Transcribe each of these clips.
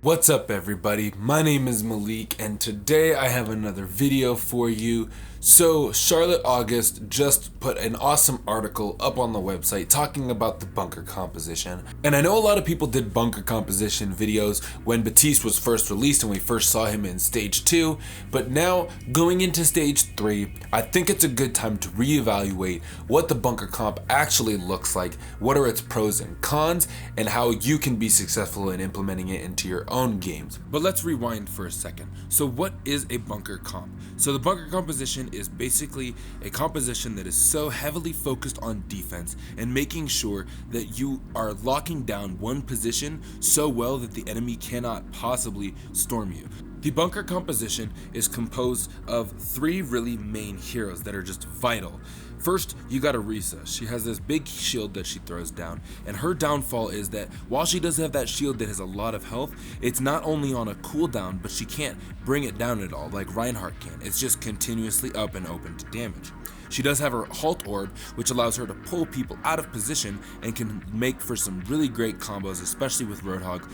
What's up everybody, my name is Malik and today I have another video for you. So Charlotte August just put an awesome article up on the website talking about the bunker composition. And I know a lot of people did bunker composition videos when Batiste was first released and we first saw him in stage 2, but now going into stage 3, I think it's a good time to reevaluate what the bunker comp actually looks like, what are its pros and cons, and how you can be successful in implementing it into your own games. But let's rewind for a second. So what is a bunker comp? So the bunker composition is basically a composition that is so heavily focused on defense and making sure that you are locking down one position so well that the enemy cannot possibly storm you. The bunker composition is composed of 3 really main heroes that are just vital. First, you got Orisa. She has this big shield that she throws down, and her downfall is that while she does have that shield that has a lot of health, it's not only on a cooldown, but she can't bring it down at all like Reinhardt can. It's just continuously up and open to damage. She does have her halt orb, which allows her to pull people out of position and can make for some really great combos, especially with Roadhog.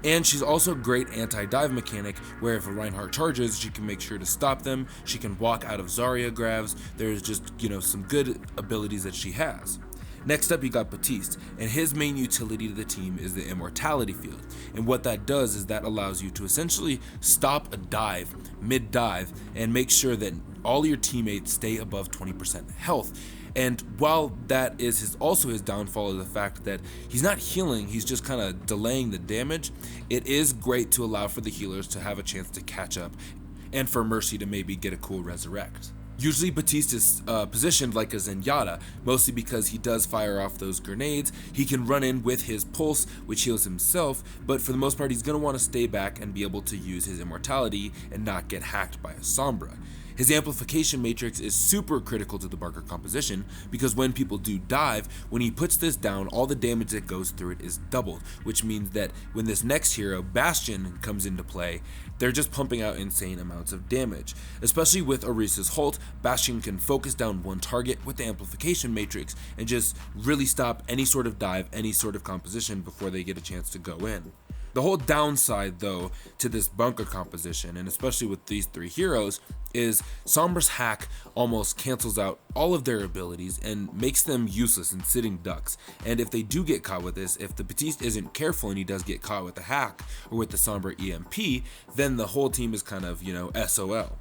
And she's also a great anti-dive mechanic, where if a Reinhardt charges, she can make sure to stop them, she can walk out of Zarya grabs, there's just, some good abilities that she has. Next up you got Batiste, and his main utility to the team is the immortality field, and what that does is that allows you to essentially stop a dive, mid-dive, and make sure that all your teammates stay above 20% health. And while that is also his downfall, is the fact that he's not healing, he's just kind of delaying the damage, it is great to allow for the healers to have a chance to catch up and for Mercy to maybe get a cool resurrect. Usually Batiste is positioned like a Zenyatta, mostly because he does fire off those grenades. He can run in with his pulse, which heals himself, but for the most part he's going to want to stay back and be able to use his immortality and not get hacked by a Sombra. His amplification matrix is super critical to the bunker composition because when people do dive, when he puts this down, all the damage that goes through it is doubled, which means that when this next hero, Bastion, comes into play, they're just pumping out insane amounts of damage. Especially with Orisa's Halt, Bastion can focus down one target with the amplification matrix and just really stop any sort of dive, any sort of composition before they get a chance to go in. The whole downside, though, to this bunker composition, and especially with these 3 heroes, is Sombra's hack almost cancels out all of their abilities and makes them useless in sitting ducks. And if they do get caught with this, if the Batiste isn't careful and he does get caught with the hack or with the Sombra EMP, then the whole team is kind of, SOL.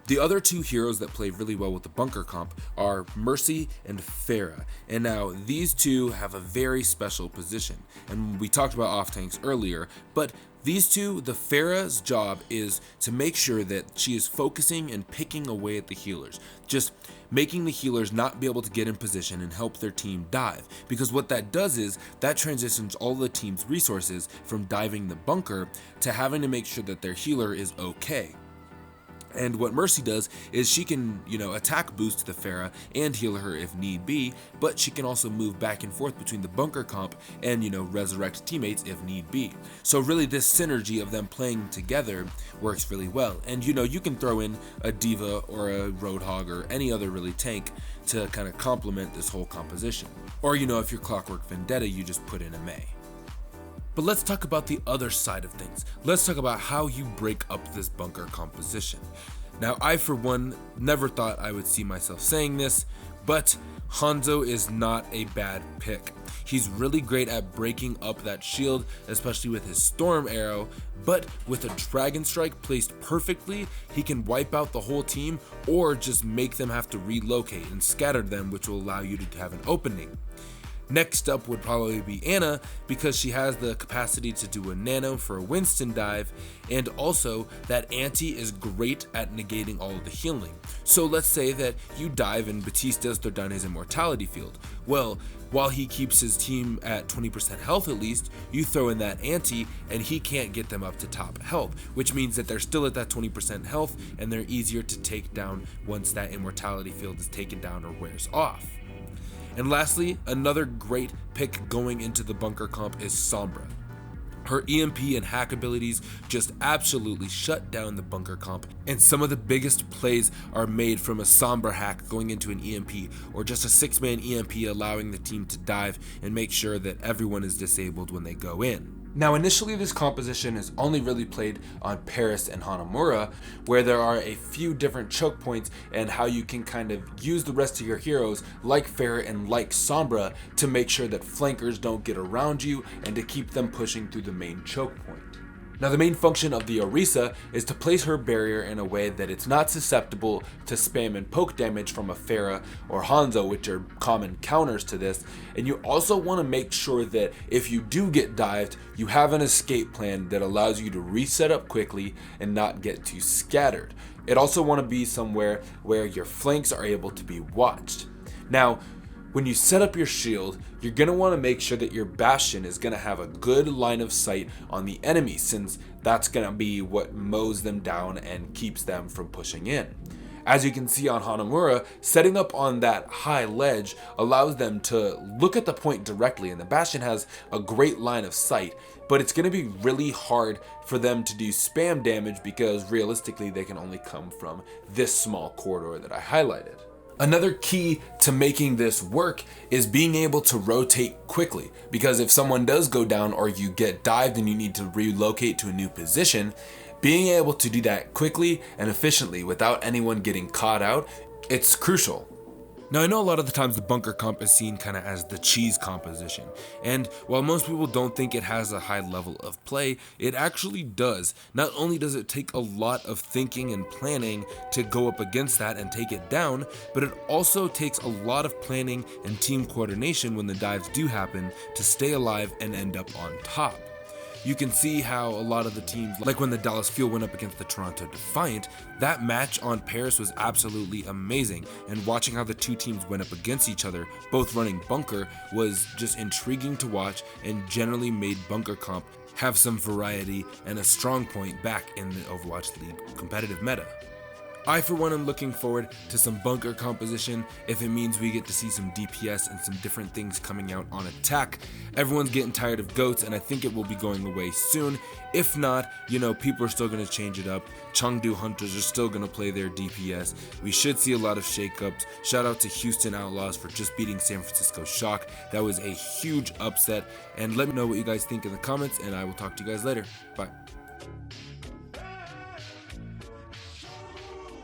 The other 2 heroes that play really well with the bunker comp are Mercy and Pharah, and now these 2 have a very special position, and we talked about off tanks earlier, but these 2, the Pharah's job is to make sure that she is focusing and picking away at the healers, just making the healers not be able to get in position and help their team dive, because what that does is that transitions all the team's resources from diving the bunker to having to make sure that their healer is okay. And what Mercy does is she can, attack boost the Pharah and heal her if need be, but she can also move back and forth between the bunker comp and, resurrect teammates if need be. So really this synergy of them playing together works really well. And you can throw in a Diva or a Roadhog or any other really tank to kind of complement this whole composition. Or if you're Clockwork Vendetta, you just put in a Mei. But let's talk about the other side of things. Let's talk about how you break up this bunker composition. Now, I for one never thought I would see myself saying this, but Hanzo is not a bad pick. He's really great at breaking up that shield, especially with his Storm Arrow, but with a Dragon Strike placed perfectly, he can wipe out the whole team or just make them have to relocate and scatter them, which will allow you to have an opening. Next up would probably be Ana, because she has the capacity to do a nano for a Winston dive, and also that anti is great at negating all of the healing. So let's say that you dive and Batiste does throw down his immortality field. Well, while he keeps his team at 20% health at least, you throw in that anti and he can't get them up to top health, which means that they're still at that 20% health and they're easier to take down once that immortality field is taken down or wears off. And lastly, another great pick going into the bunker comp is Sombra. Her EMP and hack abilities just absolutely shut down the bunker comp, and some of the biggest plays are made from a Sombra hack going into an EMP, or just a 6-man EMP allowing the team to dive and make sure that everyone is disabled when they go in. Now initially this composition is only really played on Paris and Hanamura, where there are a few different choke points and how you can kind of use the rest of your heroes like Pharah and like Sombra to make sure that flankers don't get around you and to keep them pushing through the main choke point. Now the main function of the Orisa is to place her barrier in a way that it's not susceptible to spam and poke damage from a Pharah or Hanzo, which are common counters to this, and you also want to make sure that if you do get dived, you have an escape plan that allows you to reset up quickly and not get too scattered. It also want to be somewhere where your flanks are able to be watched. Now, when you set up your shield, you're going to want to make sure that your Bastion is going to have a good line of sight on the enemy, since that's going to be what mows them down and keeps them from pushing in. As you can see on Hanamura, setting up on that high ledge allows them to look at the point directly, and the Bastion has a great line of sight, but it's going to be really hard for them to do spam damage because realistically they can only come from this small corridor that I highlighted. Another key to making this work is being able to rotate quickly, because if someone does go down or you get dived and you need to relocate to a new position, being able to do that quickly and efficiently without anyone getting caught out, it's crucial. Now I know a lot of the times the bunker comp is seen kind of as the cheese composition, and while most people don't think it has a high level of play, it actually does. Not only does it take a lot of thinking and planning to go up against that and take it down, but it also takes a lot of planning and team coordination when the dives do happen to stay alive and end up on top. You can see how a lot of the teams, like when the Dallas Fuel went up against the Toronto Defiant, that match on Paris was absolutely amazing, and watching how the two teams went up against each other, both running bunker, was just intriguing to watch and generally made bunker comp have some variety and a strong point back in the Overwatch League competitive meta. I for one am looking forward to some bunker composition if it means we get to see some DPS and some different things coming out on attack. Everyone's getting tired of goats and I think it will be going away soon. If not, people are still going to change it up. Chengdu Hunters are still going to play their DPS. We should see a lot of shakeups. Shout out to Houston Outlaws for just beating San Francisco Shock. That was a huge upset, and let me know what you guys think in the comments and I will talk to you guys later. Bye.